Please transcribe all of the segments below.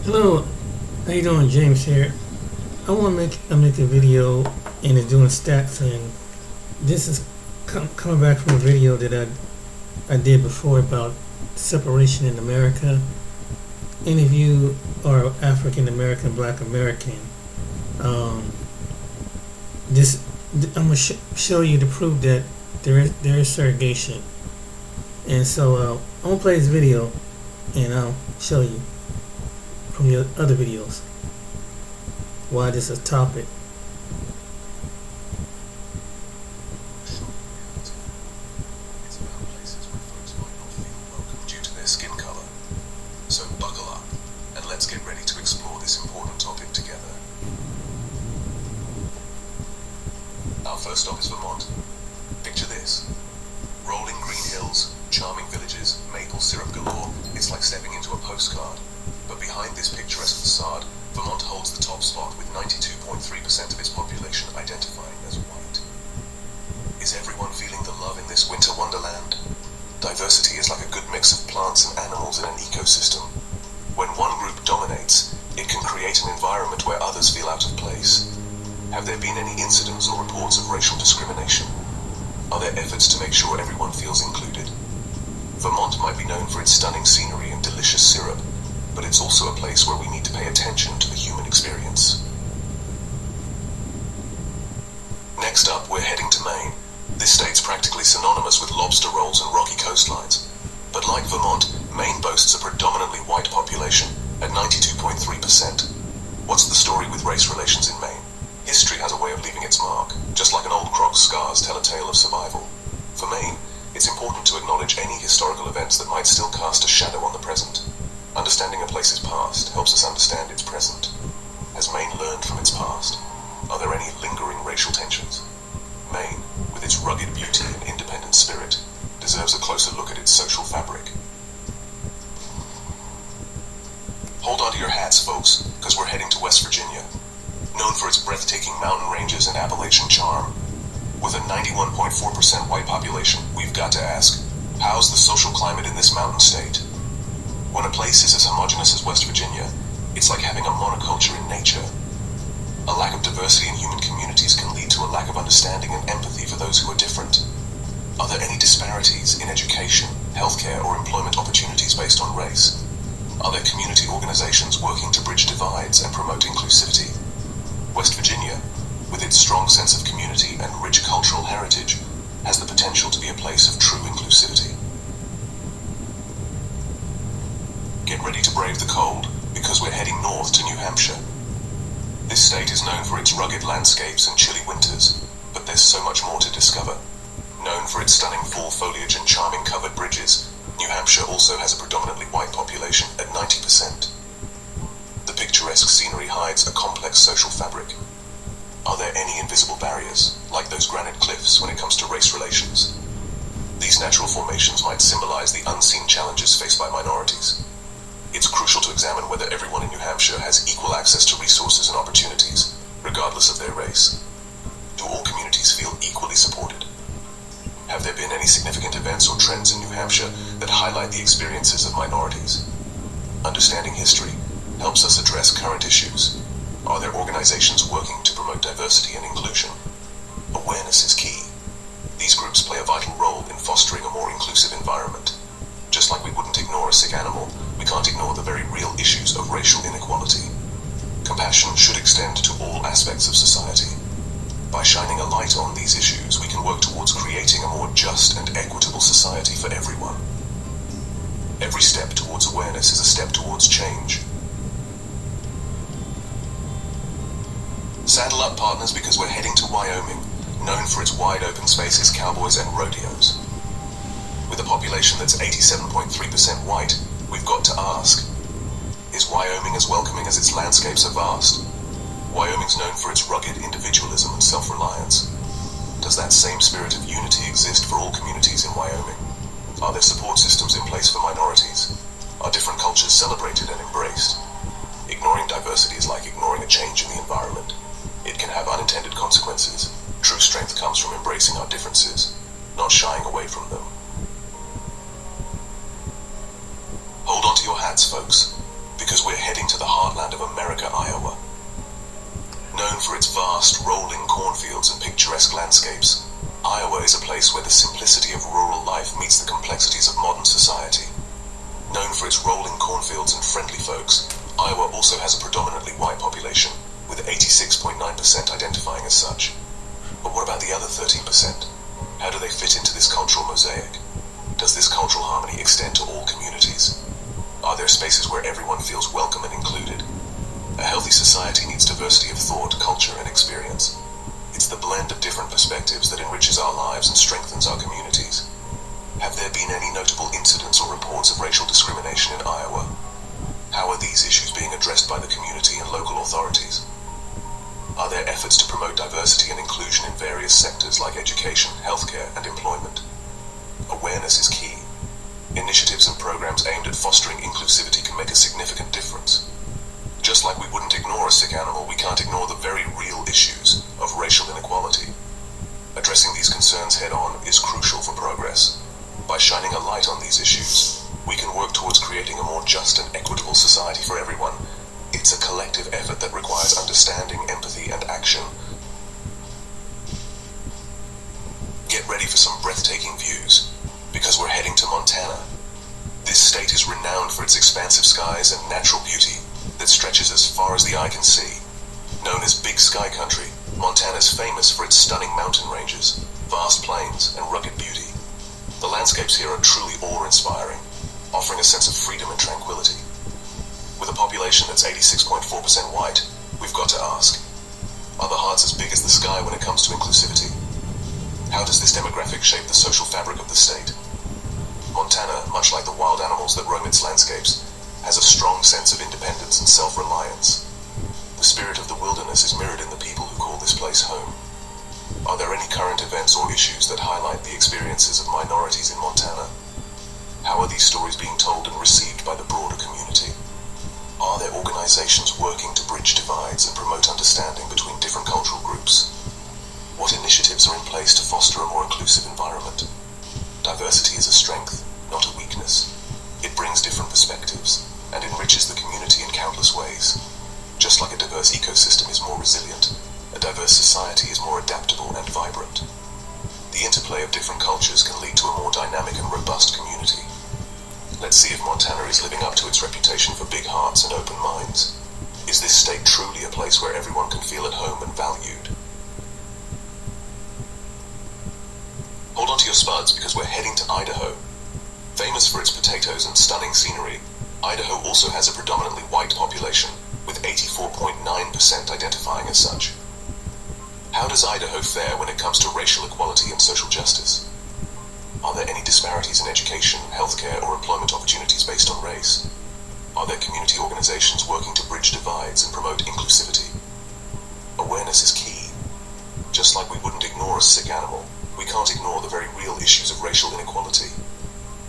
Hello, how you doing? James here. I want to make a video and it's doing stats, and this is coming back from a video that I did before about separation in America. And if you are African American, Black American, um, this I'm gonna show you to prove that there is segregation. And so I'm gonna play this video and I'll show you from the other videos why this is a topic. It's about places where folks might not feel welcome due to their skin color. So buckle up and let's get ready to explore this important topic together. Our first stop is Vermont. Picture this. Rolling green hills, charming villages, maple syrup galore. It's like stepping into a postcard. But behind this picturesque facade, Vermont holds the top spot with 92.3% of its population identifying as white. Is everyone feeling the love in this winter wonderland? Diversity is like a good mix of plants and animals in an ecosystem. When one group dominates, it can create an environment where others feel out of place. Have there been any incidents or reports of racial discrimination? Are there efforts to make sure everyone feels included? Vermont might be known for its stunning scenery and delicious syrup, but it's also a place where we need to pay attention to the human experience. Next up, we're heading to Maine. This state's practically synonymous with lobster rolls and rocky coastlines. But like Vermont, Maine boasts a predominantly white population at 92.3%. What's the story with race relations in Maine? History has a way of leaving its mark, just like an old croc's scars tell a tale of survival. For Maine, it's important to acknowledge any historical events that might still cast a shadow on the present. Understanding a place's past helps us understand its present. Has Maine learned from its past? Are there any lingering racial tensions? Maine, with its rugged beauty and independent spirit, deserves a closer look at its social fabric. Hold on to your hats, folks, because we're heading to West Virginia. Known for its breathtaking mountain ranges and Appalachian charm, with a 91.4% white population, we've got to ask, how's the social climate in this mountain state? When a place is as homogeneous as West Virginia, it's like having a monoculture in nature. A lack of diversity in human communities can lead to a lack of understanding and empathy for those who are different. Are there any disparities in education, healthcare, or employment opportunities based on race? Are there community organizations working to bridge divides and promote inclusivity? West Virginia, with its strong sense of community and rich cultural heritage, has the potential to be a place of true inclusivity. Get ready to brave the cold, because we're heading north to New Hampshire. This state is known for its rugged landscapes and chilly winters, but there's so much more to discover. Known for its stunning fall foliage and charming covered bridges, New Hampshire also has a predominantly white population at 90%. The picturesque scenery hides a complex social fabric. Are there any invisible barriers, like those granite cliffs when it comes to race relations? These natural formations might symbolize the unseen challenges faced by minorities. It's crucial to examine whether everyone in New Hampshire has equal access to resources and opportunities, regardless of their race. Do all communities feel equally supported? Have there been any significant events or trends in New Hampshire that highlight the experiences of minorities? Understanding history helps us address current issues. Are there organizations working to promote diversity and inclusion? Awareness is key. These groups play a vital role in fostering a more inclusive environment. Just like we wouldn't ignore a sick animal, we can't ignore the very real issues of racial inequality. Compassion should extend to all aspects of society. By shining a light on these issues, we can work towards creating a more just and equitable society for everyone. Every step towards awareness is a step towards change. Saddle up, partners, because we're heading to Wyoming, known for its wide open spaces, cowboys, and rodeos. With a population that's 87.3% white, we've got to ask, is Wyoming as welcoming as its landscapes are vast? Wyoming's known for its rugged individualism and self-reliance. Does that same spirit of unity exist for all communities in Wyoming? Are there support systems in place for minorities? Are different cultures celebrated and embraced? Ignoring diversity is like ignoring a change in the environment. It can have unintended consequences. True strength comes from embracing our differences, not shying away from them. Hold on to your hats, folks, because we're heading to the heartland of America, Iowa. Known for its vast, rolling cornfields and picturesque landscapes, Iowa is a place where the simplicity of rural life meets the complexities of modern society. Known for its rolling cornfields and friendly folks, Iowa also has a predominantly white population, with 86.9% identifying as such. But what about the other 13%? How do they fit into this cultural mosaic? Does this cultural harmony extend to all communities? Are there spaces where everyone feels welcome and included? A healthy society needs diversity of thought, culture, and experience. It's the blend of different perspectives that enriches our lives and strengthens our communities. Have there been any notable incidents or reports of racial discrimination in Iowa? How are these issues being addressed by the community and local authorities? Are there efforts to promote diversity and inclusion in various sectors like education, healthcare, and employment? Awareness is key. Initiatives and programs aimed at fostering inclusivity can make a significant difference. Just like we wouldn't ignore a sick animal, we can't ignore the very real issues of racial inequality. Addressing these concerns head-on is crucial for progress. By shining a light on these issues, we can work towards creating a more just and equitable society for everyone. It's a collective effort that requires understanding, empathy, and action. Get ready for some breathtaking views, because we're heading to Montana. This state is renowned for its expansive skies and natural beauty that stretches as far as the eye can see. Known as Big Sky Country, Montana is famous for its stunning mountain ranges, vast plains, and rugged beauty. The landscapes here are truly awe-inspiring, offering a sense of freedom and tranquility. With a population that's 86.4% white, we've got to ask, are the hearts as big as the sky when it comes to inclusivity? How does this demographic shape the social fabric of the state? Montana, much like the wild animals that roam its landscapes, has a strong sense of independence and self-reliance. The spirit of the wilderness is mirrored in the people who call this place home. Are there any current events or issues that highlight the experiences of minorities in Montana? How are these stories being told and received by the broader community? Are there organizations working to bridge divides and promote understanding between different cultural groups? What initiatives are in place to foster a more inclusive environment? Diversity is a strength, not a weakness. It brings different perspectives and enriches the community in countless ways. Just like a diverse ecosystem is more resilient, a diverse society is more adaptable and vibrant. The interplay of different cultures can lead to a more dynamic and robust community. Let's see if Montana is living up to its reputation for big hearts and open minds. Is this state truly a place where everyone can feel at home and valued? Hold on to your spuds because we're heading to Idaho. Famous for its potatoes and stunning scenery, Idaho also has a predominantly white population, with 84.9% identifying as such. How does Idaho fare when it comes to racial equality and social justice? Are there any disparities in education, healthcare, or employment opportunities based on race? Are there community organizations working to bridge divides and promote inclusivity? Awareness is key. Just like we wouldn't ignore a sick animal, we can't ignore the very real issues of racial inequality.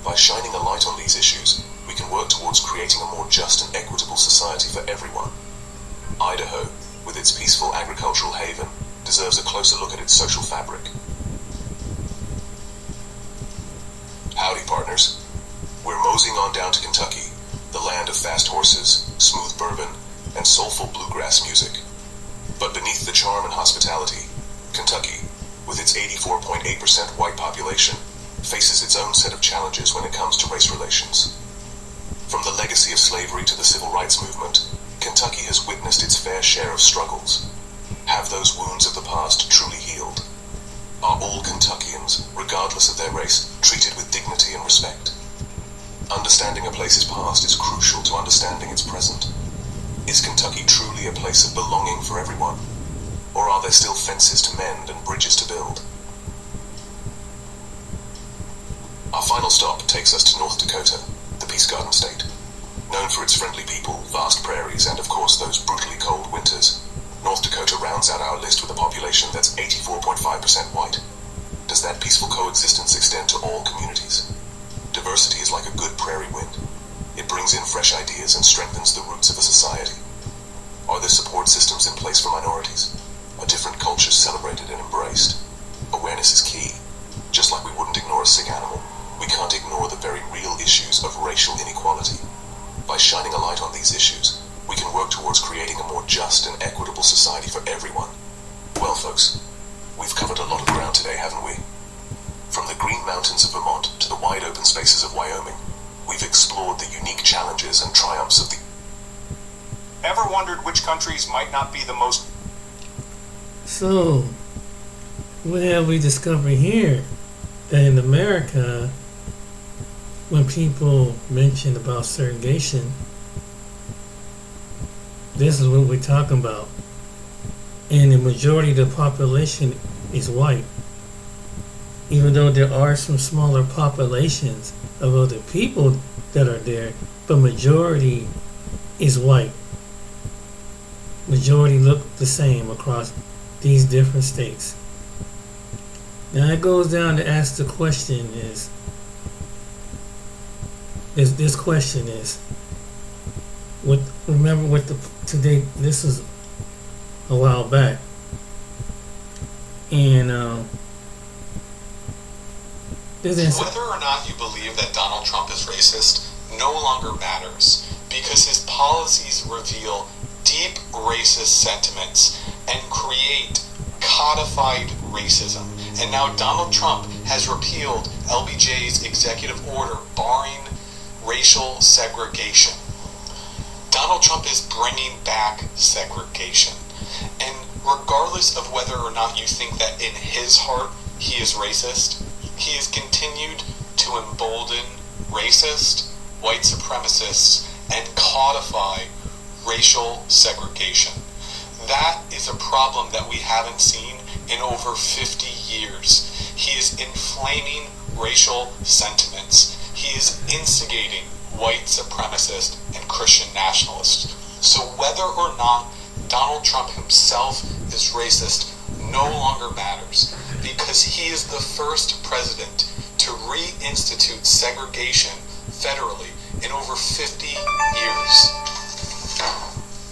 By shining a light on these issues, we can work towards creating a more just and equitable society for everyone. Idaho, with its peaceful agricultural haven, deserves a closer look at its social fabric. Howdy, partners. We're moseying on down to Kentucky, the land of fast horses, smooth bourbon, and soulful bluegrass music. But beneath the charm and hospitality, Kentucky, with its 84.8% white population, faces its own set of challenges when it comes to race relations. From the legacy of slavery to the civil rights movement, Kentucky has witnessed its fair share of struggles. Have those wounds of the past truly healed? Are all Kentuckians, regardless of their race, treated with dignity and respect? Understanding a place's past is crucial to understanding its present. Is Kentucky truly a place of belonging for everyone? Or are there still fences to mend and bridges to build? Our final stop takes us to North Dakota, the Peace Garden state. Known for its friendly people, vast prairies, and of course those brutally cold winters, North Dakota rounds out our list with a population that's 84.5% white. Does that peaceful coexistence extend to all communities? Diversity is like a good prairie wind. It brings in fresh ideas and strengthens the roots of a society. Are there support systems in place for minorities? Are different cultures celebrated and embraced? Awareness is key. Just like we wouldn't ignore a sick animal, we can't ignore the very real issues of racial inequality. By shining a light on these issues, we can work towards creating a more just and equitable society for everyone. Well, folks, we've covered a lot of ground today, haven't we? From the green mountains of Vermont to the wide open spaces of Wyoming, we've explored the unique challenges and triumphs of the... Ever wondered which countries might not be the most... So, what have we discovered here? That in America, when people mention about segregation, this is what we're talking about. And the majority of the population is white. Even though there are some smaller populations of other people that are there, but majority is white. Majority look the same across these different states. Now it goes down to ask the question is, this question is, remember what today, this is a while back, and whether or not you believe that Donald Trump is racist no longer matters, because his policies reveal deep racist sentiments and create codified racism. And now Donald Trump has repealed LBJ's executive order barring racial segregation. Donald Trump is bringing back segregation. And regardless of whether or not you think that in his heart he is racist, he has continued to embolden racist, white supremacists, and codify racial segregation. That is a problem that we haven't seen in over 50 years. He is inflaming racial sentiments. He is instigating white supremacist and Christian nationalists. So whether or not Donald Trump himself is racist no longer matters, because he is the first president to reinstitute segregation federally in over 50 years.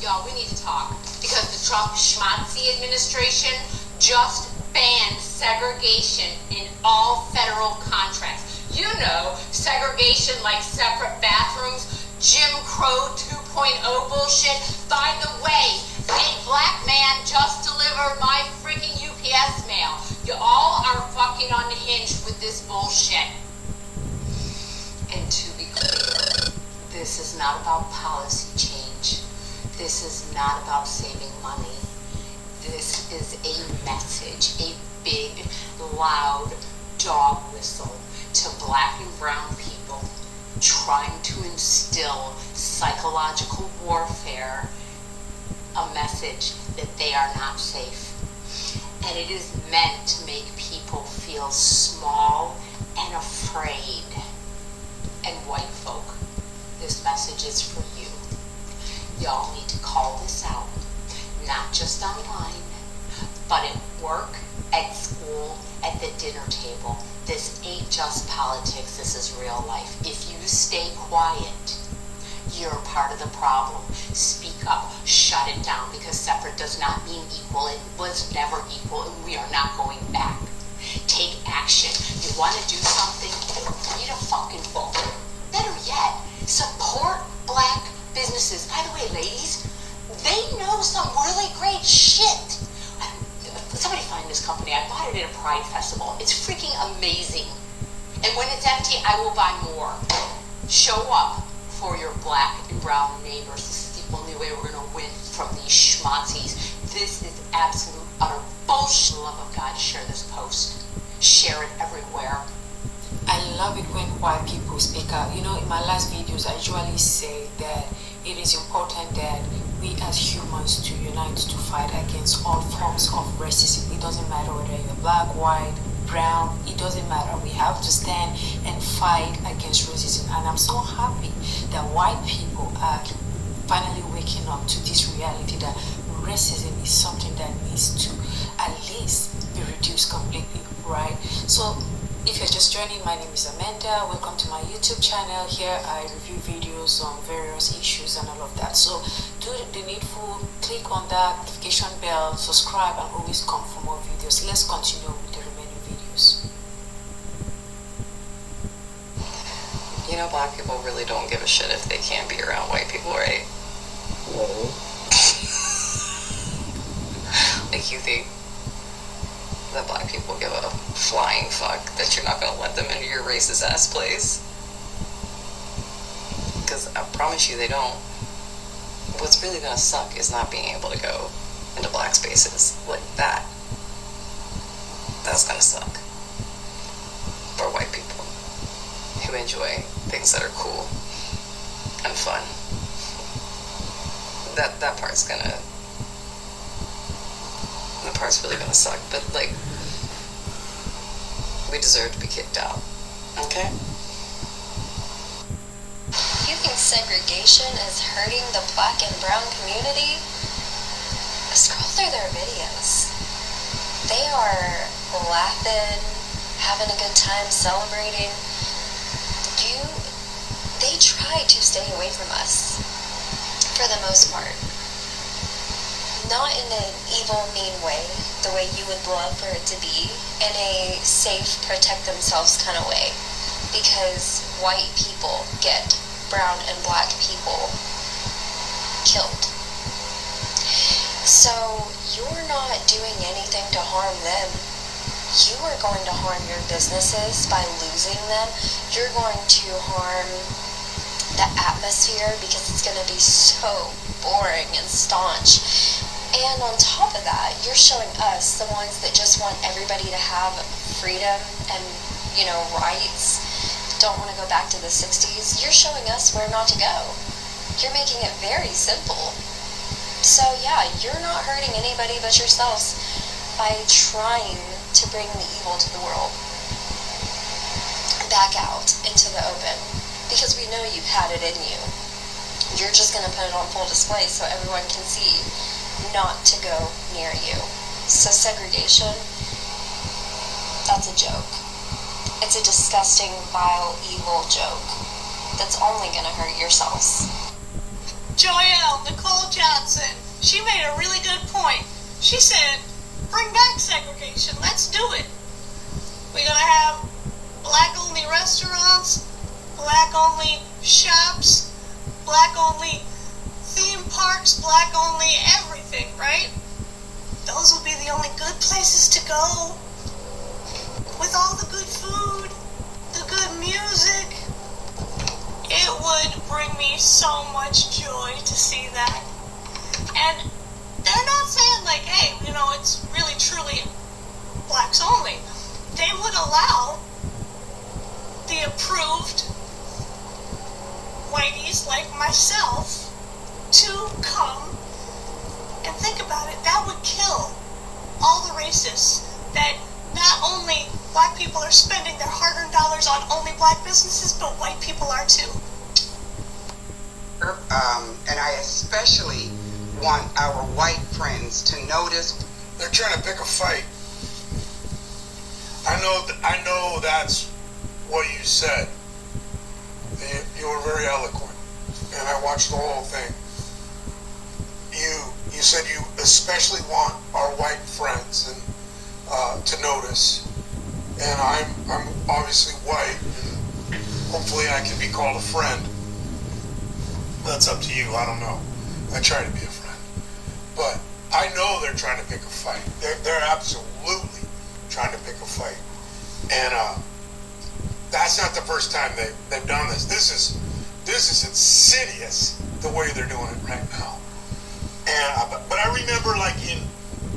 Y'all, we need to talk, because the Trump schmatzy administration just banned segregation in all federal contracts. You know, segregation like separate bathrooms, Jim Crow 2.0 bullshit. By the way, a black man just delivered my freaking UPS mail. You all are fucking unhinged with this bullshit. And to be clear, this is not about policy change. This is not about saving money. This is a message, a big, loud dog whistle to black and brown people, trying to instill psychological warfare, a message that they are not safe. And it is meant to make people feel small and afraid. And white folk, this message is for you. Y'all need to call this out, not just online, but at work, at school, at the dinner table. This ain't just politics, this is real life. If you stay quiet, you're part of the problem. Speak up, shut it down, because separate does not mean equal. It was never equal, and we are not going back. Take action. You want to do something? Read a fucking book. Better yet, support black businesses. By the way, ladies, they know some really great shit. Somebody find this company. I bought it at a Pride Festival. It's freaking amazing. And when it's empty, I will buy more. Show up for your black and brown neighbors. This is the only way we're going to win from these schmazzies. This is absolute, utter bullshit. For the love of God, share this post. Share it everywhere. I love it when white people speak out. You know, in my last videos, I usually say that it is important that we as humans to unite to fight against all forms of racism. It doesn't matter whether you're black, white, brown, it doesn't matter. We have to stand and fight against racism. And I'm so happy that white people are finally waking up to this reality that racism is something that needs to at least be reduced completely, right? So if you're just joining, my name is Amanda. Welcome to my YouTube channel. Here I review videos on various issues and all of that. So do the needful, click on that notification bell, subscribe, and always come for more videos. Let's continue with the remaining videos. You know, black people really don't give a shit if they can't be around white people, right? No. Like, you think that black people give a flying fuck that you're not gonna let them into your racist ass place? Because I promise you they don't. What's really gonna suck is not being able to go into black spaces like that. That's gonna suck. For white people who enjoy things that are cool and fun. That part's really gonna suck, but like, we deserve to be kicked out. Okay? You think segregation is hurting the black and brown community? Scroll through their videos. They are laughing, having a good time, celebrating. They try to stay away from us, for the most part. Not in an evil, mean way, the way you would love for it to be, in a safe, protect themselves kind of way. Because white people get brown and black people killed. So you're not doing anything to harm them. You are going to harm your businesses by losing them. You're going to harm the atmosphere because it's going to be so boring and staunch. And on top of that, you're showing us, the ones that just want everybody to have freedom and, rights, don't want to go back to the 60s, you're showing us where not to go. You're making it very simple. So yeah, you're not hurting anybody but yourselves by trying to bring the evil to the world back out into the open. Because we know you've had it in you. You're just going to put it on full display so everyone can see not to go near you. So segregation, that's a joke. It's a disgusting, vile, evil joke that's only going to hurt yourselves. Nicole Johnson, she made a really good point. She said, bring back segregation. Let's do it. We're going to have black-only restaurants, black-only shops, black-only theme parks, black-only everything, right? Those will be the only good places to go. With all the good food, the good music. It would bring me so much joy to see that. And they're not saying like, hey, it's really truly blacks only. They would allow the approved whiteys like myself to come and think about it. That would kill all the racists that not only black people are spending their hard-earned dollars on only black businesses, but white people are too. And I especially want our white friends to notice. They're trying to pick a fight. I know that's what you said. You were very eloquent, and I watched the whole thing. You said you especially want our white friends and to notice, and I'm obviously white, and hopefully I can be called a friend. That's up to you. I don't know. I try to be a friend, but I know they're trying to pick a fight. They're absolutely trying to pick a fight, and that's not the first time they've done this. This is insidious the way they're doing it right now. And but I remember, like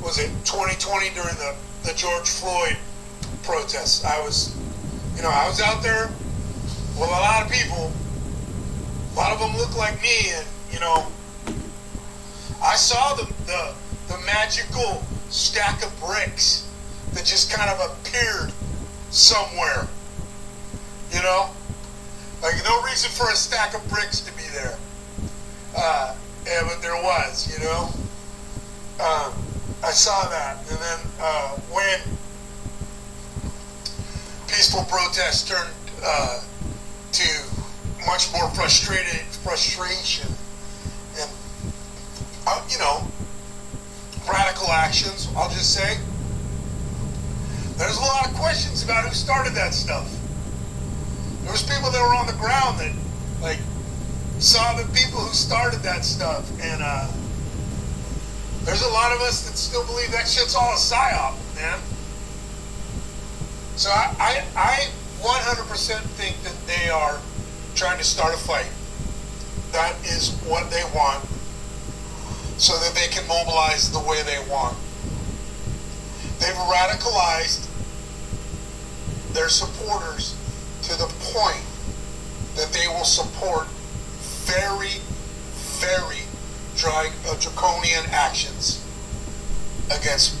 was it 2020 during the George Floyd protests? I was out there with a lot of people. A lot of them look like me, and I saw the magical stack of bricks that just kind of appeared somewhere. Like no reason for a stack of bricks to be there. Yeah, but there was, I saw that, and then when peaceful protests turned to much more frustration, and radical actions, I'll just say, there's a lot of questions about who started that stuff. There was people that were on the ground that, like, saw the people who started that stuff. And there's a lot of us that still believe that shit's all a psyop, man. So I 100% think that they are trying to start a fight. That is what they want, so that they can mobilize the way they want. They've radicalized their supporters to the point that they will support very, very draconian actions against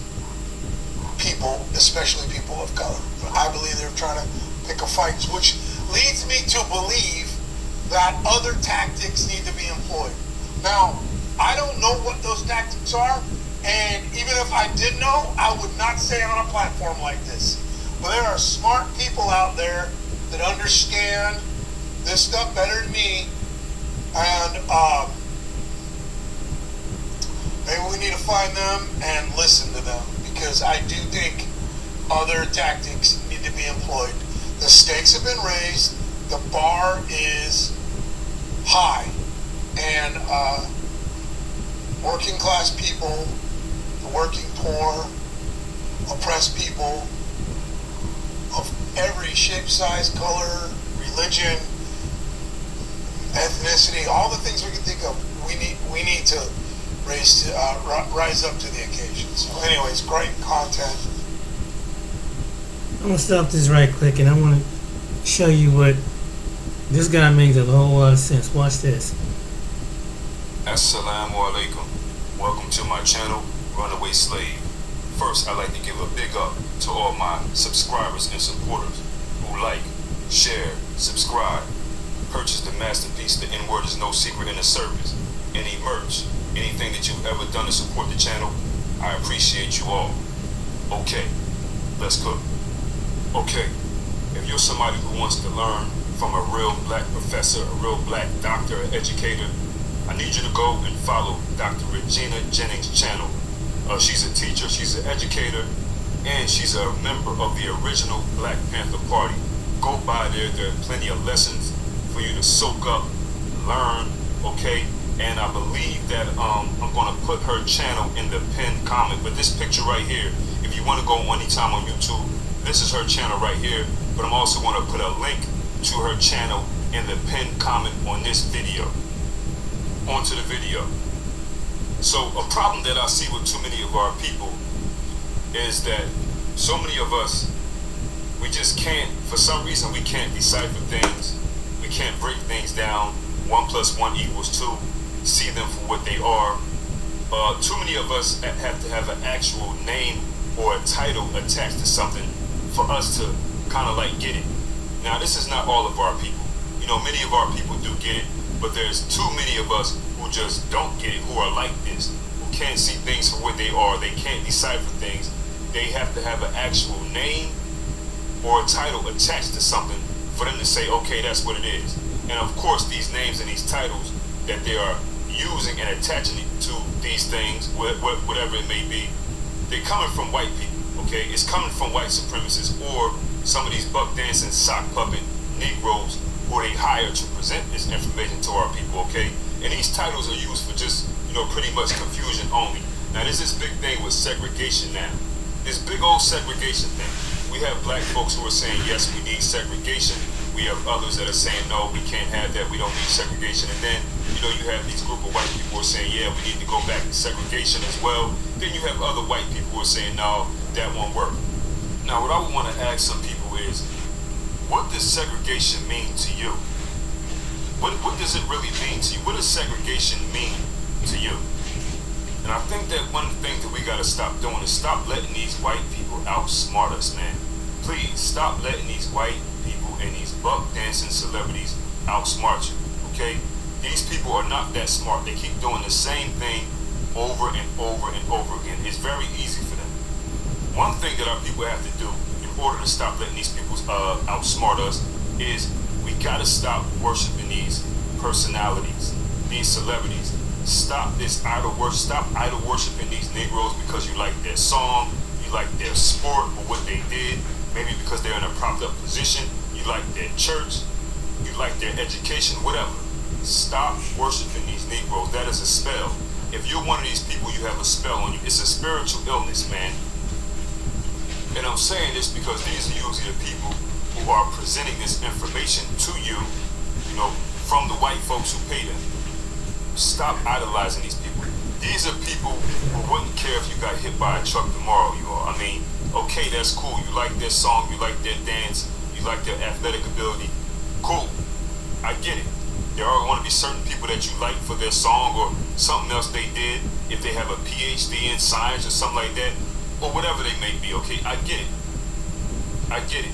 people, especially people of color. I believe they're trying to pick a fight, which leads me to believe that other tactics need to be employed. Now, I don't know what those tactics are, and even if I did know, I would not say on a platform like this. But there are smart people out there that understand this stuff better than me, and maybe we need to find them and listen to them, because I do think other tactics need to be employed. The stakes have been raised, the bar is high, and working class people, the working poor, oppressed people of every shape, size, color, religion, ethnicity, all the things we can think of, we need to rise up to the occasion. So anyways, great content. I'm gonna stop this right quick, and I want to show you what this guy makes a whole lot of sense. Watch this. Assalamu alaikum. Welcome to my channel, Runaway Slave. First, I'd like to give a big up to all my subscribers and supporters who like, share, subscribe, purchase the masterpiece, The N-Word is No Secret in the Service, any merch, anything that you've ever done to support the channel. I appreciate you all. Okay, let's cook. Okay, if you're somebody who wants to learn from a real black professor, a real black doctor, an educator, I need you to go and follow Dr. Regina Jennings' channel. She's a teacher, she's an educator, and she's a member of the original Black Panther Party. Go by there, there are plenty of lessons for you to soak up, learn, okay? And I believe that I'm gonna put her channel in the pinned comment. But this picture right here, if you wanna go anytime on YouTube, this is her channel right here. But I'm also gonna put a link to her channel in the pinned comment on this video. Onto the video. So a problem that I see with too many of our people is that so many of us, we just can't, for some reason we can't decipher things. We can't break things down. 1 + 1 = 2. See them for what they are. Too many of us have to have an actual name or a title attached to something for us to kind of like get it. Now, this is not all of our people. You know, many of our people do get it, but there's too many of us who just don't get it, who are like this, who can't see things for what they are. They can't decipher things. They have to have an actual name or a title attached to something for them to say, okay, that's what it is. And of course, these names and these titles that they are using and attaching to these things, whatever it may be, they're coming from white people, okay? It's coming from white supremacists or some of these buck dancing, sock puppet Negroes who they hire to present this information to our people, okay? And these titles are used for just, you know, pretty much confusion only. Now, there's this big thing with segregation now. This big old segregation thing. We have black folks who are saying, yes, we need segregation. We have others that are saying, no, we can't have that. We don't need segregation. And then, you know, you have these group of white people who are saying, yeah, we need to go back to segregation as well. Then you have other white people who are saying, no, that won't work. Now, what I would want to ask some people is, what does segregation mean to you? What does it really mean to you? What does segregation mean to you? And I think that one thing that we got to stop doing is stop letting these white people outsmart us, man. Please, stop letting these white people and these buck dancing celebrities outsmart you, okay? These people are not that smart. They keep doing the same thing over and over and over again. It's very easy for them. One thing that our people have to do in order to stop letting these people outsmart us is we got to stop worshiping these personalities, these celebrities. Stop this idol worship. Stop idol worshiping these Negroes because you like their song, you like their sport or what they did. Maybe because they're in a propped up position. You like their church. you like their education, whatever. Stop worshiping these Negroes. That is a spell. If you're one of these people, you have a spell on you. It's a spiritual illness, man. And I'm saying this because these are usually the people who are presenting this information to you, you know, from the white folks who pay them. Stop idolizing these people. These are people who wouldn't care if you got hit by a truck tomorrow, you all. I mean, okay, that's cool. You like their song, you like their dance, you like their athletic ability. Cool. I get it. There are going to be certain people that you like for their song or something else they did, if they have a PhD in science or something like that, or whatever they may be, okay? I get it. I get it.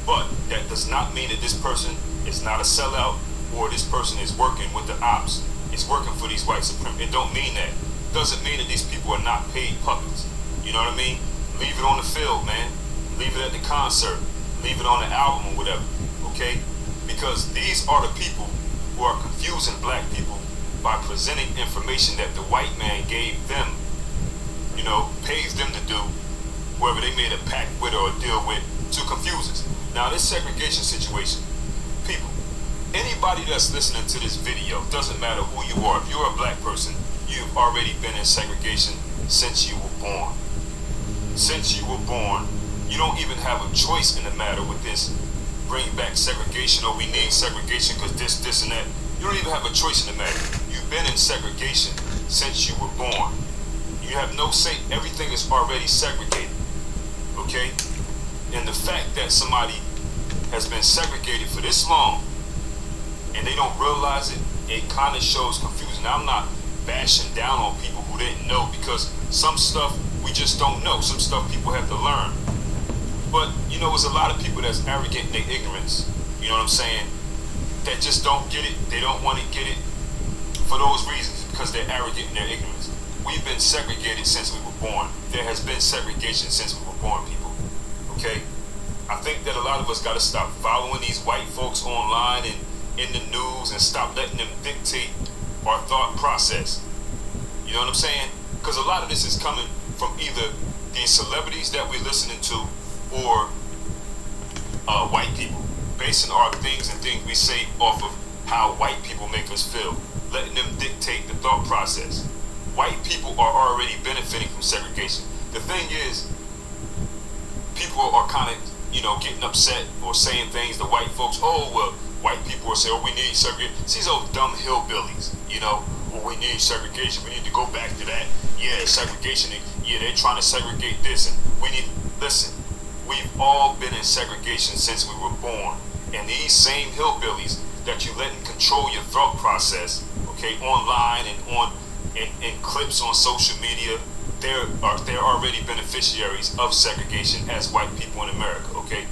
But that does not mean that this person is not a sellout or this person is working with the ops. It's working for these white supremacists. It don't mean that. Doesn't mean that these people are not paid puppets. You know what I mean? Leave it on the field, man. Leave it at the concert. Leave it on the album or whatever, okay? Because these are the people who are confusing black people by presenting information that the white man gave them, you know, pays them to do, whoever they made a pact with or a deal with, to confuse us. Now, this segregation situation, people, anybody that's listening to this video, doesn't matter who you are, if you're a black person, you've already been in segregation since you were born. Since you were born, you don't even have a choice in the matter with this. Bring back segregation, or we need segregation because this, and that. You don't even have a choice in the matter. You've been in segregation since you were born. You have no say. Everything is already segregated. Okay? And the fact that somebody has been segregated for this long and they don't realize it, it kind of shows confusion. Now, I'm not bashing down on people who didn't know, because some stuff we just don't know. Some stuff people have to learn. But, you know, there's a lot of people that's arrogant in their ignorance. You know what I'm saying? That just don't get it. They don't want to get it for those reasons, because they're arrogant in their ignorance. We've been segregated since we were born. There has been segregation since we were born, people. Okay? I think that a lot of us got to stop following these white folks online and in the news and stop letting them dictate our thought process. You know what I'm saying? Because a lot of this is coming from either these celebrities that we're listening to or white people, basing our things and things we say off of how white people make us feel, letting them dictate the thought process. White people are already benefiting from segregation. The thing is, people are kind of, you know, getting upset or saying things to white folks. Oh, well, white people will say, oh, we need segregation. See these old dumb hillbillies, you know, well, we need segregation. We need to go back to that. Yeah, segregation. Yeah, they're trying to segregate this. And we need, listen, we've all been in segregation since we were born. And these same hillbillies that you letting control your thought process, okay, online and on in clips on social media, they're already beneficiaries of segregation as white people in America, okay?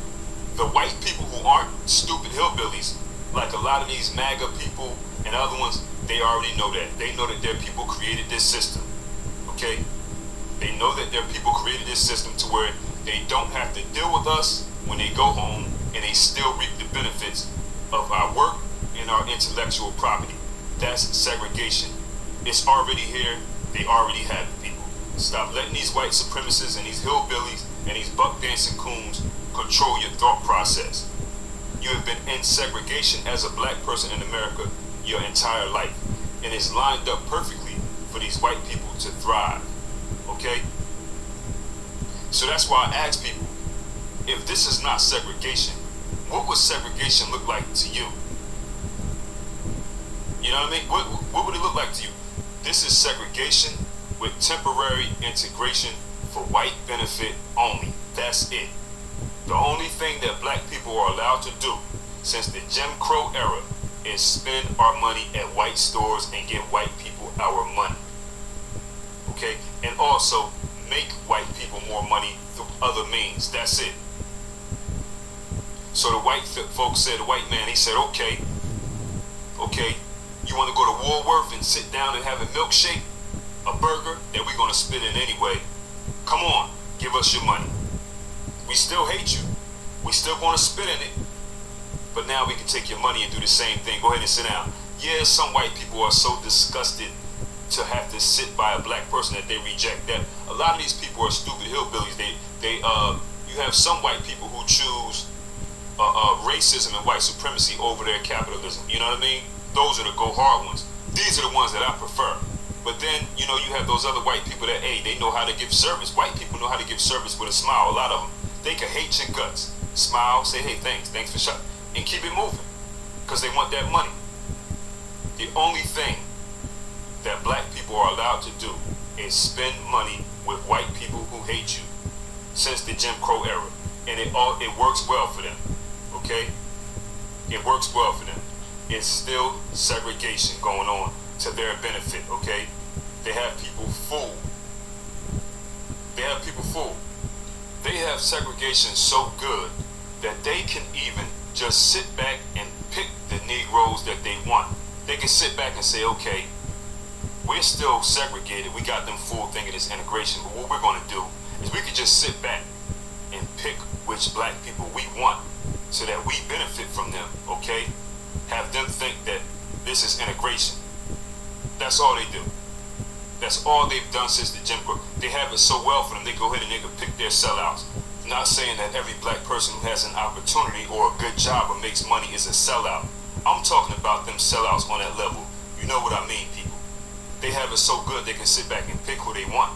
The white people who aren't stupid hillbillies, like a lot of these MAGA people and other ones, they already know that. They know that their people created this system, okay? They know that their people created this system to where they don't have to deal with us when they go home, and they still reap the benefits of our work and our intellectual property. That's segregation. It's already here. They already have it, people. Stop letting these white supremacists and these hillbillies and these buck dancing coons control your thought process. You have been in segregation as a black person in America your entire life, and it's lined up perfectly for these white people to thrive, okay? So that's why I ask people, if this is not segregation, what would segregation look like to you? You know what I mean? What would it look like to you? This is segregation with temporary integration for white benefit only. That's it. The only thing that black people are allowed to do since the Jim Crow era is spend our money at white stores and give white people our money. Okay? And also make white people more money through other means. That's it. So the white folks said, the white man, he said, okay, you want to go to Woolworth and sit down and have a milkshake, a burger that we're going to spit in anyway? Come on, give us your money. We still hate you. We still going to spit in it. But now we can take your money and do the same thing. Go ahead and sit down. Yeah, some white people are so disgusted to have to sit by a black person that they reject that. A lot of these people are stupid hillbillies. You have some white people who choose racism and white supremacy over their capitalism. You know what I mean? Those are the go hard ones. These are the ones that I prefer. But then, you know, you have those other white people that, hey, they know how to give service. White people know how to give service with a smile. A lot of them, they can hate your guts. Smile, say, hey, thanks for shut, and keep it moving. Because they want that money. The only thing that black people are allowed to do is spend money with white people who hate you since the Jim Crow era. And it works well for them. Okay? It works well for them. It's still segregation going on to their benefit, okay? They have people fooled. They have people fooled. They have segregation so good that they can even just sit back and pick the Negroes that they want. They can sit back and say, okay, we're still segregated. We got them fooled thinking it's integration. But what we're going to do is we could just sit back and pick which black people we want so that we benefit from them, okay? Have them think that this is integration. That's all they do. That's all they've done since the Jim Crow. They have it so well for them, they go ahead and they can pick their sellouts. Not saying that every black person who has an opportunity or a good job or makes money is a sellout. I'm talking about them sellouts on that level. You know what I mean, people. They have it so good they can sit back and pick who they want.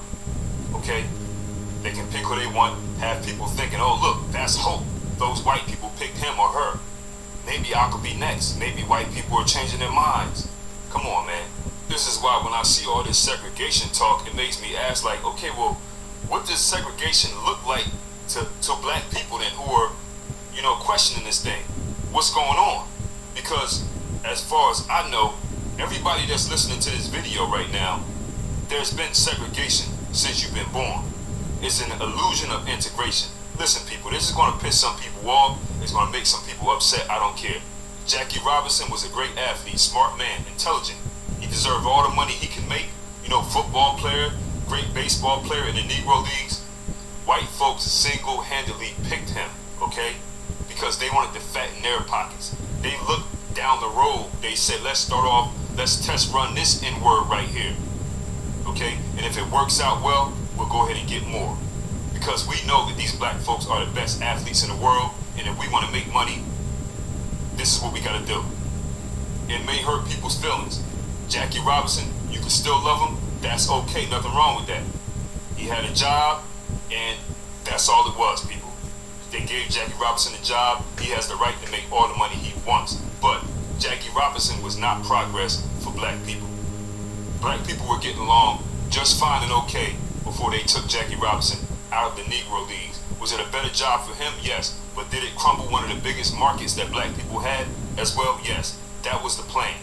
Okay? They can pick who they want, have people thinking, oh look, that's hope. Those white people picked him or her. Maybe I could be next. Maybe white people are changing their minds. Come on, man. This is why when I see all this segregation talk, it makes me ask like, okay, well, what does segregation look like to black people then who are, you know, questioning this thing? What's going on? Because as far as I know, everybody that's listening to this video right now, there's been segregation since you've been born. It's an illusion of integration. Listen, people, this is going to piss some people off. It's going to make some people upset. I don't care. Jackie Robinson was a great athlete, smart man, intelligent. He deserved all the money he can make. You know, football player, great baseball player in the Negro Leagues. White folks single-handedly picked him, okay? Because they wanted to fatten their pockets. They looked down the road. They said, let's test run this N-word right here, okay? And if it works out well, we'll go ahead and get more. Because we know that these black folks are the best athletes in the world, and if we want to make money, this is what we got to do. It may hurt people's feelings. Jackie Robinson, you can still love him. That's okay. Nothing wrong with that. He had a job, and that's all it was, people. They gave Jackie Robinson a job. He has the right to make all the money he wants. But Jackie Robinson was not progress for black people. Black people were getting along just fine and okay before they took Jackie Robinson out of the Negro Leagues. Was it a better job for him? Yes. But did it crumble one of the biggest markets that black people had as well? Yes. That was the plan.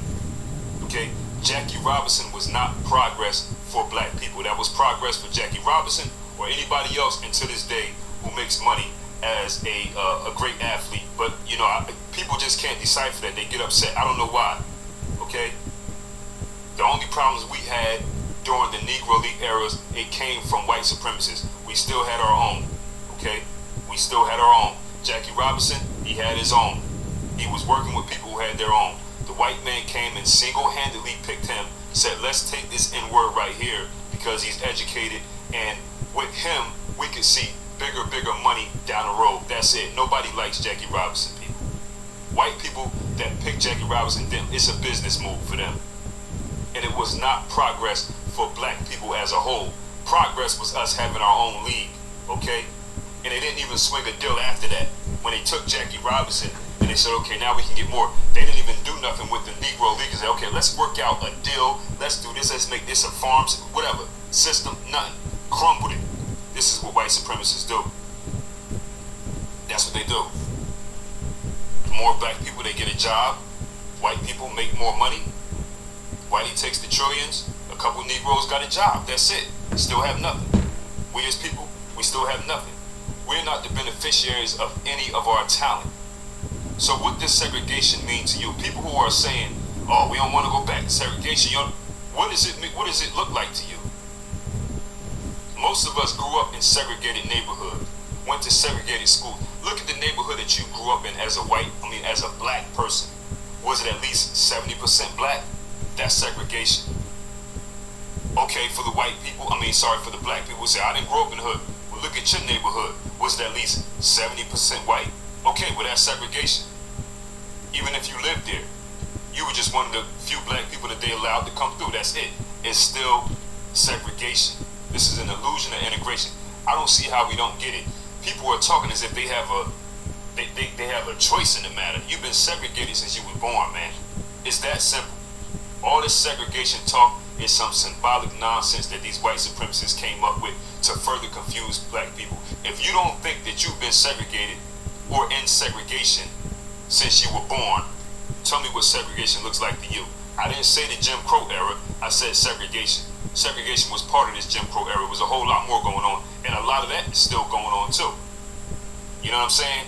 Okay? Jackie Robinson was not progress for black people. That was progress for Jackie Robinson or anybody else until this day who makes money as a great athlete. But, you know, people just can't decipher that. They get upset. I don't know why. Okay? The only problems we had during the Negro League eras, it came from white supremacists. We still had our own. Okay? We still had our own. Jackie Robinson, he had his own. He was working with people who had their own. The white man came and single-handedly picked him, said, let's take this N-word right here because he's educated, and with him, we could see bigger money down the road. That's it. Nobody likes Jackie Robinson, people. White people that pick Jackie Robinson, it's a business move for them. And it was not progress for black people as a whole. Progress was us having our own league, okay? And they didn't even swing a deal after that. When they took Jackie Robinson and they said, okay, now we can get more. They didn't even do nothing with the Negro League. They said, okay, let's work out a deal. Let's do this. Let's make this a farm, whatever. System, nothing. Crumbled it. This is what white supremacists do. That's what they do. The more black people they get a job, white people make more money. Whitey takes the trillions. A couple Negroes got a job. That's it. Still have nothing. We as people, we still have nothing. We're not the beneficiaries of any of our talent. So what does segregation mean to you? People who are saying, oh, we don't want to go back to segregation. What does it look like to you? Most of us grew up in segregated neighborhoods, went to segregated schools. Look at the neighborhood that you grew up in as a black person. Was it at least 70% black? That's segregation. Okay, for the white people, for the black people who say, I didn't grow up in the hood. Well, look at your neighborhood. Was it at least 70% white? Okay, well that's segregation. Even if you lived there, you were just one of the few black people that they allowed to come through. That's it. It's still segregation. This is an illusion of integration. I don't see how we don't get it. People are talking as if they have a choice in the matter. You've been segregated since you were born, man. It's that simple. All this segregation talk is some symbolic nonsense that these white supremacists came up with to further confuse black people. If you don't think that you've been segregated or in segregation since you were born, tell me what segregation looks like to you. I didn't say the Jim Crow era, I said segregation. Segregation was part of this Jim Crow era. It was a whole lot more going on, and a lot of that is still going on too. You know what I'm saying?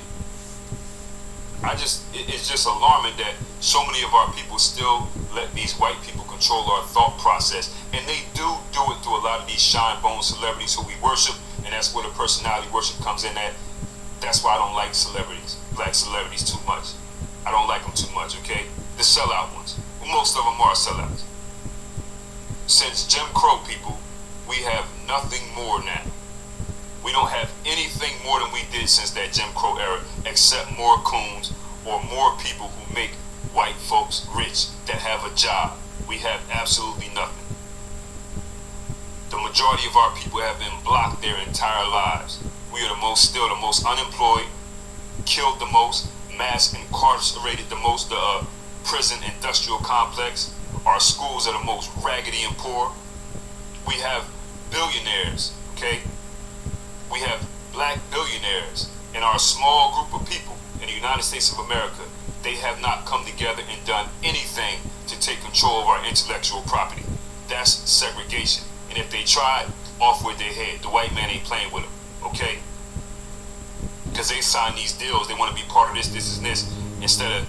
It's just alarming that so many of our people still let these white people control our thought process, and they do it through a lot of these shine bone celebrities who we worship, and that's where the personality worship comes in at. That's why I don't like celebrities, black celebrities, too much. I don't like them too much, okay? The sellout ones. Most of them are sellouts. Since Jim Crow, people, we have nothing more now. We don't have anything more than we did since that Jim Crow era, except more coons or more people who make white folks rich that have a job. We have absolutely nothing. The majority of our people have been blocked their entire lives. We are still the most unemployed, killed the most, mass incarcerated the most, the prison industrial complex. Our schools are the most raggedy and poor. We have billionaires, okay? We have black billionaires in our small group of people in the United States of America. They have not come together and done anything to take control of our intellectual property. That's segregation. And if they try, off with their head. The white man ain't playing with them, okay? Because they sign these deals, they want to be part of this, and this, instead of,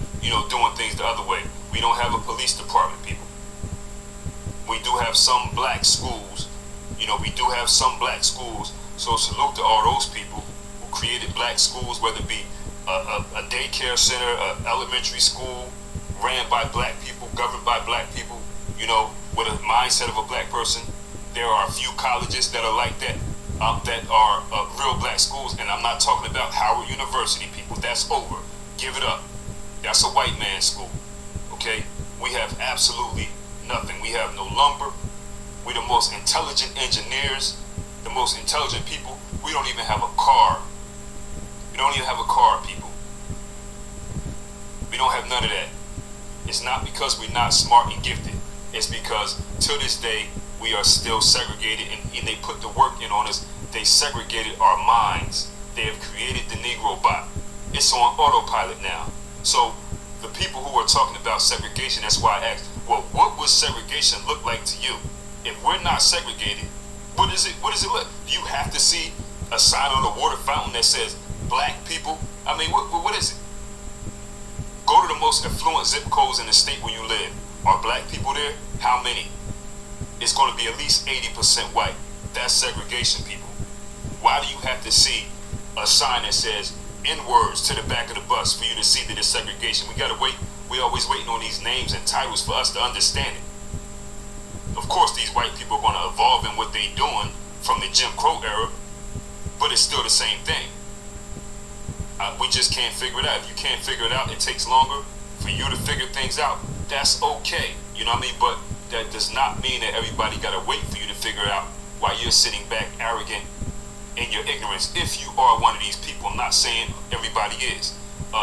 doing things the other way. We don't have a police department, people. We do have some black schools. We do have some black schools. So salute to all those people who created black schools, whether it be a daycare center, an elementary school, ran by black people, governed by black people, with a mindset of a black person. There are a few colleges that are like that, that are real black schools, and I'm not talking about Howard University, people. That's over. Give it up. That's a white man's school, okay? We have absolutely nothing. We have no lumber. We're the most intelligent engineers, the most intelligent people. We don't even have a car. We don't even have a car, people. We don't have none of that. It's not because we're not smart and gifted. It's because to this day, we are still segregated, and they put the work in on us. They segregated our minds. They have created the Negro bot. It's on autopilot now. So the people who are talking about segregation, that's why I asked, well, what would segregation look like to you? If we're not segregated, what does it look? Do you have to see a sign on the water fountain that says black people? I mean, what is it? Go to the most affluent zip codes in the state where you live. Are black people there? How many? It's going to be at least 80% white. That's segregation, people. Why do you have to see a sign that says N-words to the back of the bus for you to see that it's segregation? We gotta wait. We always waiting on these names and titles for us to understand it. Of course, these white people are going to evolve in what they're doing from the Jim Crow era, but it's still the same thing. We just can't figure it out. If you can't figure it out, it takes longer for you to figure things out. That's okay. You know what I mean? But that does not mean that everybody got to wait for you to figure it out while you're sitting back arrogant in your ignorance. If you are one of these people, I'm not saying everybody is.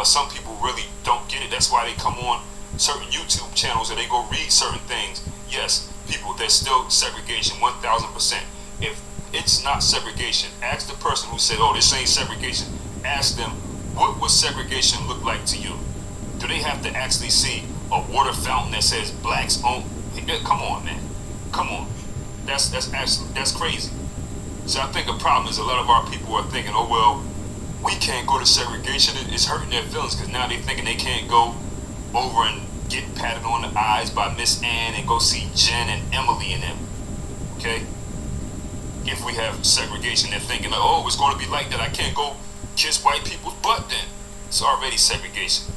Some people really don't get it. That's why they come on certain YouTube channels or they go read certain things. Yes, people, there's still segregation, 1000%. If it's not segregation, ask the person who said, oh, this ain't segregation. Ask them, what would segregation look like to you? Do they have to actually see a water fountain that says blacks own? Come on, man. Come on. That's crazy. So I think the problem is a lot of our people are thinking, oh, well, we can't go to segregation. It's hurting their feelings because now they're thinking they can't go over and get patted on the eyes by Miss Ann and go see Jen and Emily and them. Okay? If we have segregation, they're thinking, oh, it's going to be like that. I can't go kiss white people's butt then. It's already segregation.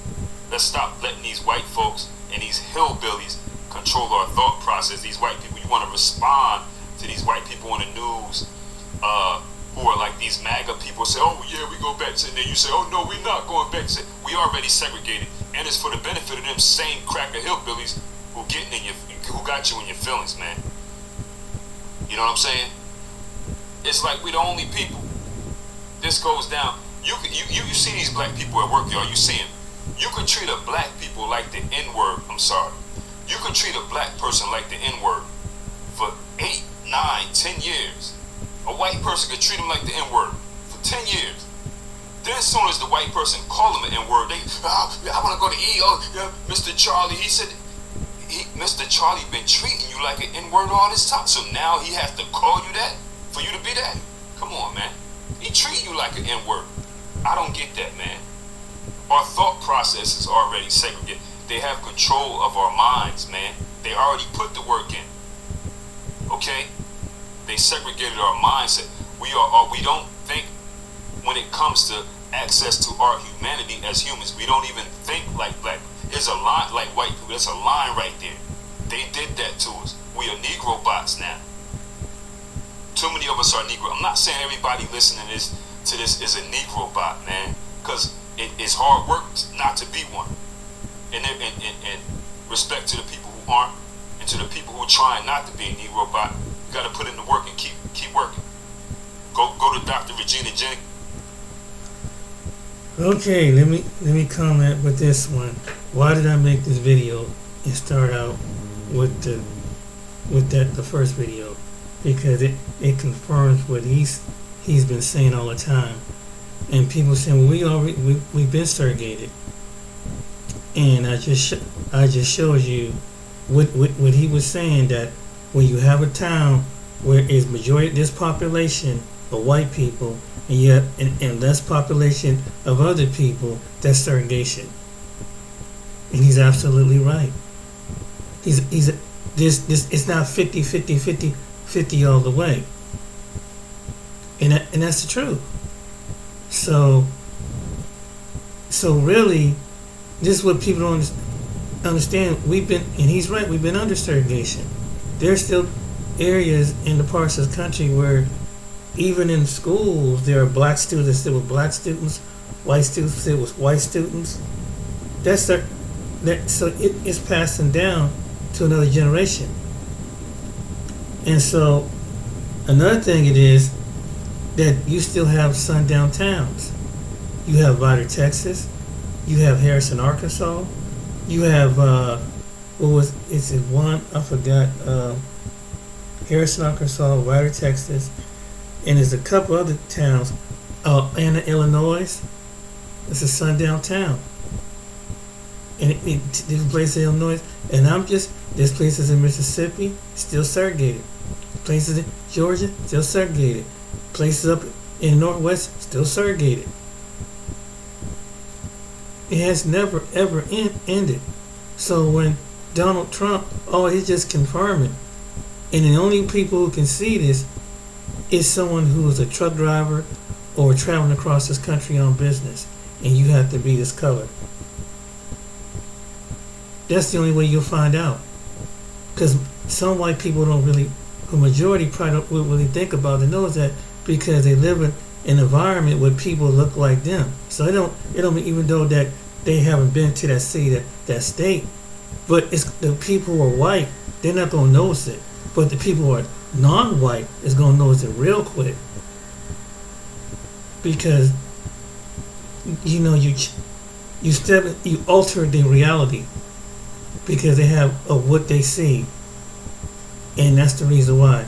Let's stop letting these white folks and these hillbillies control our thought process. These white people, you want to respond to these white people on the news who are like these MAGA people say, oh yeah, we go back to, and then you say, oh no, we're not going back to, we already segregated, and it's for the benefit of them same cracker hillbillies who got you in your feelings, man. You know what I'm saying? It's like we're the only people. This goes down. You see these black people at work, y'all. You see them. You can treat a black people like the N-word. I'm sorry. You can treat a black person like the N-word for 8, 9, 10 years. A white person could treat him like the N-word for 10 years. Then as soon as the white person call him an N-word, I want to go to Mr. Charlie. He said, Mr. Charlie been treating you like an N-word all this time, so now he has to call you that for you to be that? Come on, man. He treat you like an N-word. I don't get that, man. Our thought process is already segregated. They have control of our minds, man. They already put the work in. Okay? They segregated our mindset. We don't think when it comes to access to our humanity as humans. We don't even think like black. There's a line like white people. There's a line right there. They did that to us. We are Negro bots now. Too many of us are Negro. I'm not saying everybody listening to this is a Negro bot, man, because it's hard work not to be one. And respect to the people who aren't, and to the people who are trying not to be a Negro bot. You got to put in the work and keep working. Go to Dr. Regina Jennings. Okay, let me comment with this one. Why did I make this video and start out with the first video? Because it confirms what he's been saying all the time. And people saying, well, we've been segregated. And I just showed you what he was saying, that when you have a town where it's majority of this population of white people and you have and less population of other people, that's segregation. And he's absolutely right. It's not 50 all the way. And that's the truth. So really, this is what people don't understand. And he's right, we've been under segregation. There's still areas in the parts of the country where even in schools there are black students that sit with black students, white students sit with white students. So it's passing down to another generation. And so another thing it is that you still have sundown towns. You have Vidor, Texas. You have Harrison, Arkansas. You have Harrison, Arkansas, Vidor, Texas, and there's a couple other towns. Anna, Illinois. It's a sundown town. And different places in Illinois. And there's places in Mississippi still segregated. Places in Georgia still segregated. Places up in the Northwest still segregated. It has never ever ended. So when Donald Trump, he's just confirming. And the only people who can see this is someone who is a truck driver or traveling across this country on business. And you have to be this color. That's the only way you'll find out. Because some white people the majority probably don't really think about it, knows that because they live in an environment where people look like them. So it don't even though that they haven't been to that city, that state. But it's the people who are white, they're not going to notice it. But the people who are non-white is going to notice it real quick. Because, you alter the reality. Because they have what they see. And that's the reason why.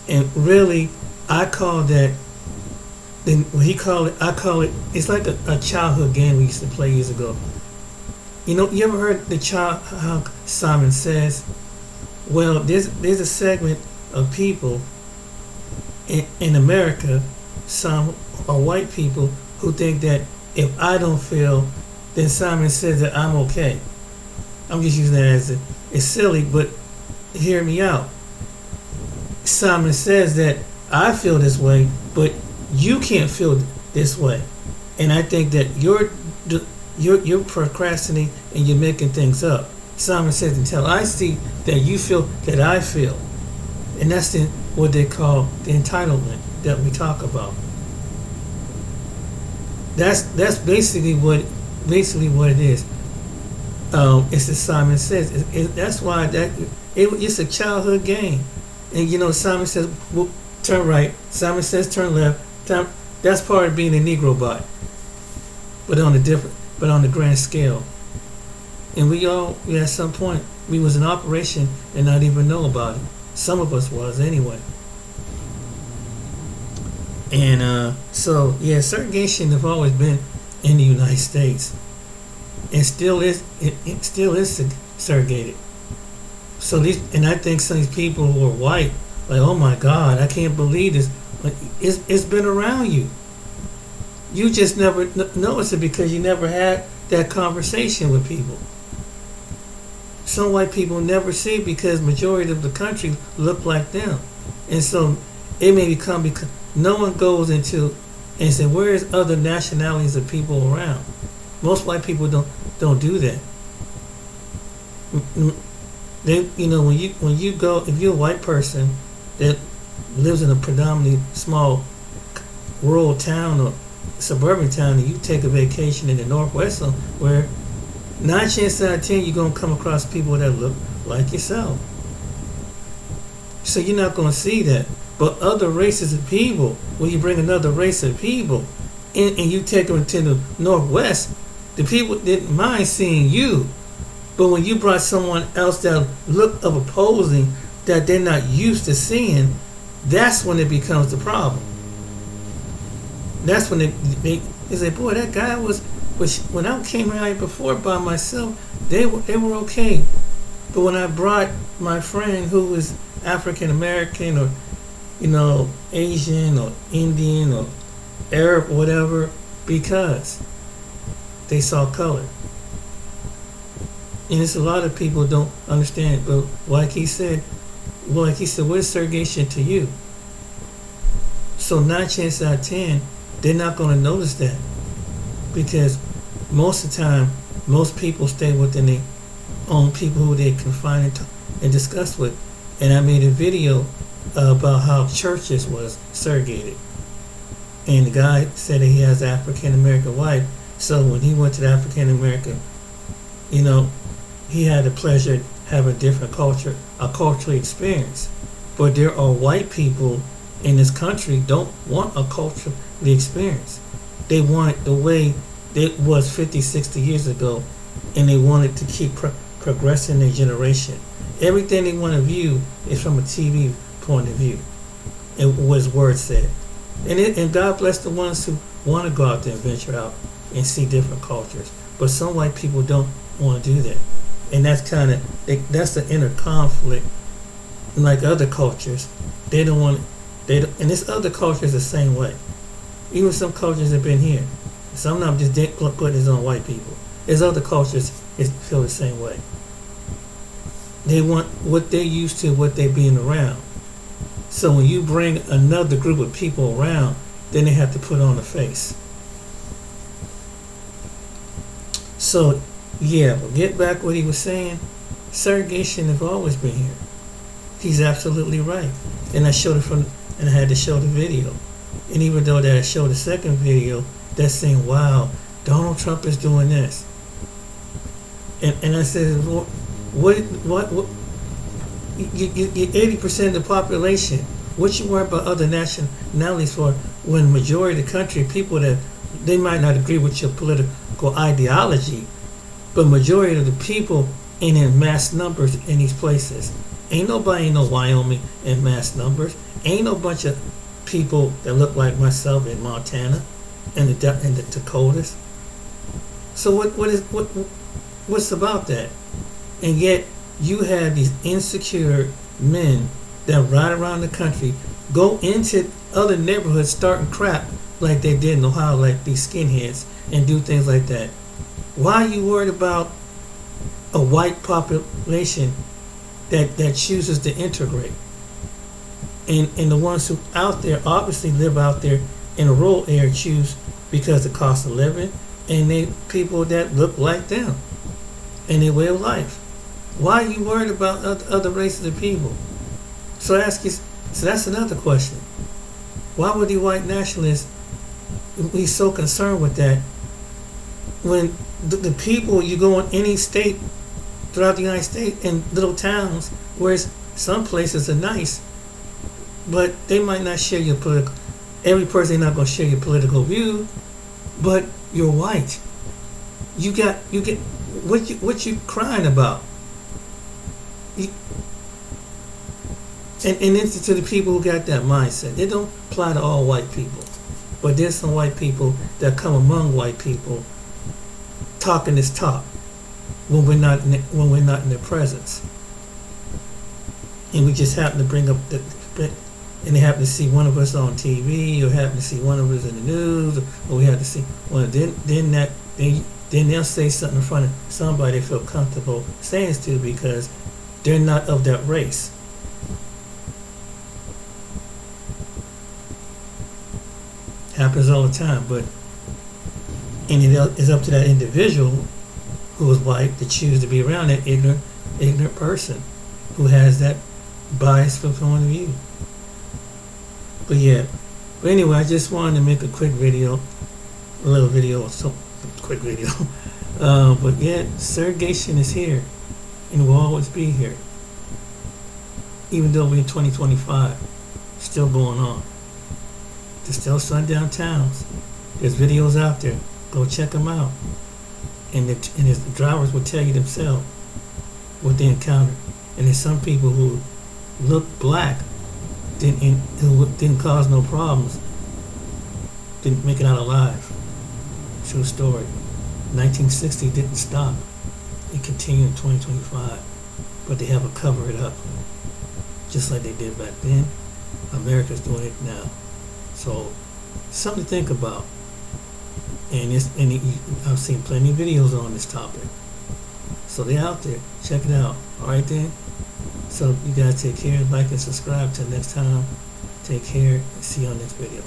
And really, I call that, I call it, it's like a childhood game we used to play years ago. You ever heard how Simon Says? Well, there's a segment of people in America, some are white people, who think that if I don't feel, then Simon Says that I'm okay. I'm just using that as it's silly, but hear me out. Simon Says that I feel this way, but you can't feel this way, and I think that you're procrastinating and you're making things up. Simon Says, until I see that you feel that I feel, and that's what they call the entitlement. that we talk about. That's basically what it is. It's as Simon says. That's why it's a childhood game. And Simon says, well, turn right. Simon says, turn left. That's part of being a Negro bot, but on the grand scale. And we at some point, we was in operation and not even know about it. Some of us was anyway. And so segregation have always been in the United States, and still is. It still is segregated. So I think some of these people who are white, like, oh my God, I can't believe this. Like, it's been around you. You just never noticed it because you never had that conversation with people. Some white people never see it because majority of the country look like them, and so it may become because no one goes into and say, where's other nationalities of people around? Most white people don't do that. They, when you go, if you're a white person that lives in a predominantly small rural town or suburban town, and you take a vacation in the Northwest where 9 chances out of 10 you're going to come across people that look like yourself. So you're not going to see that. But other races of people, when you bring another race of people and you take them to the Northwest, the people didn't mind seeing you. But when you brought someone else that looked of opposing that they're not used to seeing, that's when it becomes the problem. That's when they say, boy, that guy was, which when I came out here before by myself, they were okay. But when I brought my friend who was African American or Asian or Indian or Arab or whatever, because they saw color. And it's a lot of people don't understand, but like he said, what is segregation to you? So 9 chances out of 10, they're not going to notice that, because most of the time, most people stay within their own people who they confine and discuss with. And I made a video about how churches was segregated. And the guy said that he has an African American wife, so when he went to the African American, he had the pleasure of having a different culture, a cultural experience. But there are white people in this country don't want a cultural experience. They want it the way it was 50, 60 years ago, and they want it to keep progressing their generation. Everything they want to view is from a TV point of view, and what his word said. And God bless the ones who want to go out there and venture out and see different cultures. But some white people don't want to do that. And that's that's the inner conflict. Like other cultures, they don't want, and this other culture is the same way. Even some cultures have been here. Some of them just didn't put this on white people. There's other cultures that feel the same way. They want what they're used to, what they're being around. So when you bring another group of people around, then they have to put on a face. So, but get back what he was saying. Segregation has always been here. He's absolutely right. And I showed it and I had to show the video. And even though that I showed the second video, that's saying, wow, Donald Trump is doing this. And I said, what you 80% of the population, what you worry about other nationalities for, when majority of the country, people that they might not agree with your political ideology, but majority of the people ain't in mass numbers in these places. Ain't nobody in Wyoming in mass numbers. Ain't no bunch of people that look like myself in Montana and the Dakotas. So what's about that? And yet you have these insecure men that ride around the country, go into other neighborhoods starting crap like they did in Ohio, like these skinheads, and do things like that. Why are you worried about a white population that chooses to integrate? And the ones who out there obviously live out there in a rural area choose because of the cost of living, and they people that look like them and their way of life. Why are you worried about other races of people? So that's another question. Why would the white nationalists be so concerned with that when the people, you go in any state throughout the United States in little towns where some places are nice, but they might not share your political, every person not going to share your political view, but you're white. You get what you crying about? And it's to the people who got that mindset. They don't apply to all white people, but there's some white people that come among white people talking this talk when we're not in their presence, and we just happen to bring up and they happen to see one of us on TV, or happen to see one of us in the news, or we have to see then they'll say something in front of somebody they feel comfortable saying it to because they're not of that race. Happens all the time, and it is up to that individual who is white to choose to be around that ignorant person who has that biased point of view. But anyway, I just wanted to make a quick video, but yeah, segregation is here, and will always be here, even though we're in 2025, still going on. There's still sundown towns. There's videos out there. Go check them out. And the drivers will tell you themselves what they encountered. And there's some people who look black, who didn't cause no problems, didn't make it out alive. True story. 1960 didn't stop. It continued in 2025. But they have to cover it up. Just like they did back then. America's doing it now. So, something to think about. And I've seen plenty of videos on this topic. So they're out there. Check it out. Alright then? So you guys take care. Like and subscribe. Till next time. Take care. See you on next video.